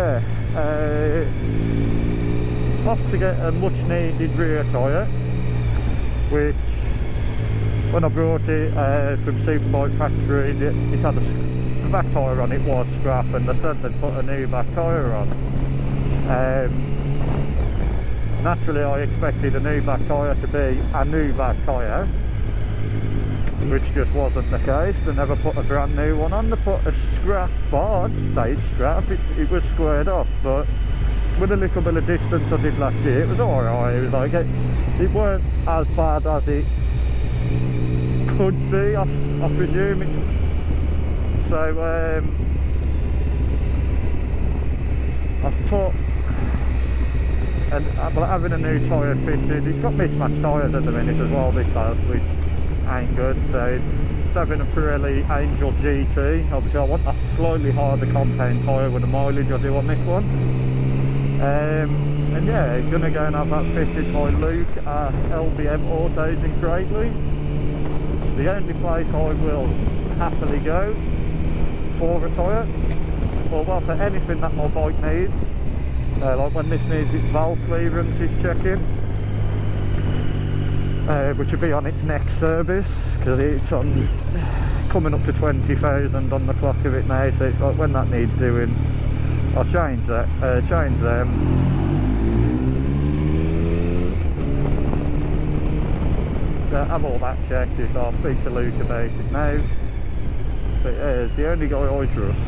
yeah, off to get a much needed rear tyre, which when I brought it from Superbike Factory, it had the back tyre on, it was scrap, and they said they'd put a new back tyre on. Naturally I expected a new back tyre to be a new back tyre, which just wasn't the case. They never put a brand new one on, they put a scrap, well I'd say it's scrap, it was squared off, but with a little bit of distance I did last year, it was alright. It was like, it weren't as bad as it could be, I presume. So I've put, and well, having a new tyre fitted, it's got mismatched tyres at the minute as well, this has, which ain't good. So it's having a Pirelli Angel GT. Obviously I want that slightly harder compound tyre with the mileage I do on this one. And yeah, gonna go and have that fitted by Luke at LBM Autos in Cradley. It's the only place I will happily go for a tyre, well for anything that my bike needs. Like when this needs its valve clearances checking, which will be on its next service, because it's on coming up to 20,000 on the clock of it now. So it's like when that needs doing, I'll change that, change them. Have all that checked. So I'll speak to Luke about it now. But yeah, it's the only guy I trust.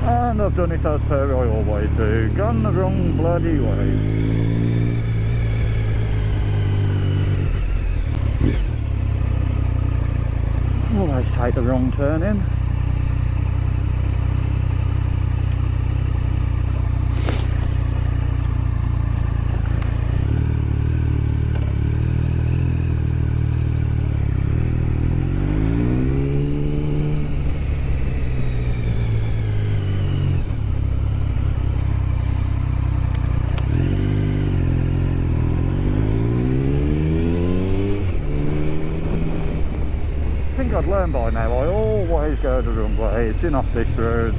And I've done it as per I always do, gone the wrong bloody way. Always take the wrong turn in. I'd learn by now, I always go the wrong way. It's in off this road,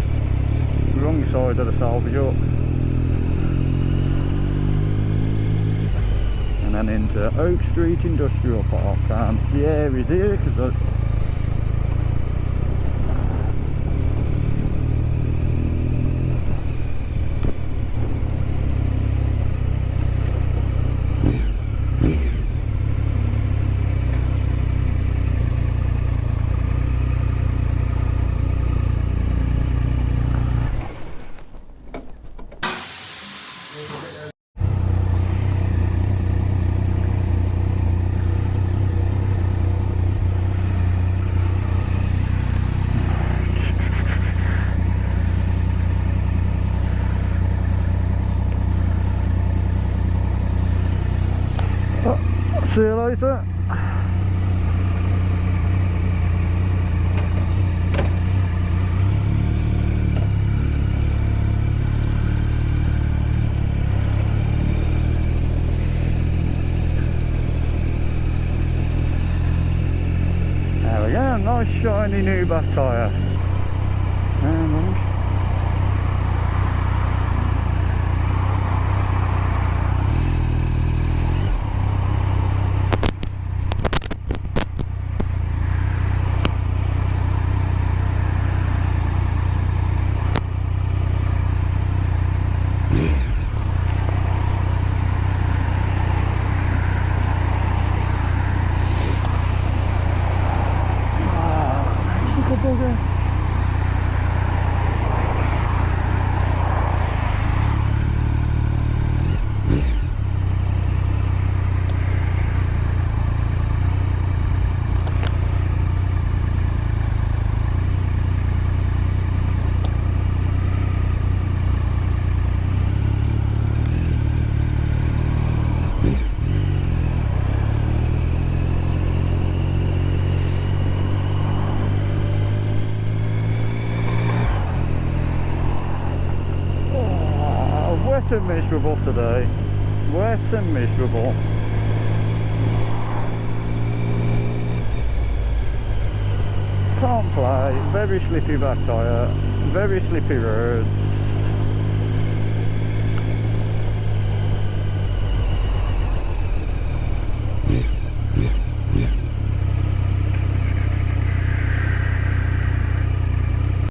wrong side of the salvage up, and then into Oak Street Industrial Park, and the air is here because see you later. There we go, nice shiny new back tyre. wet and miserable today. Wet and miserable. Can't play. Very slippy back tyre. Very slippy roads.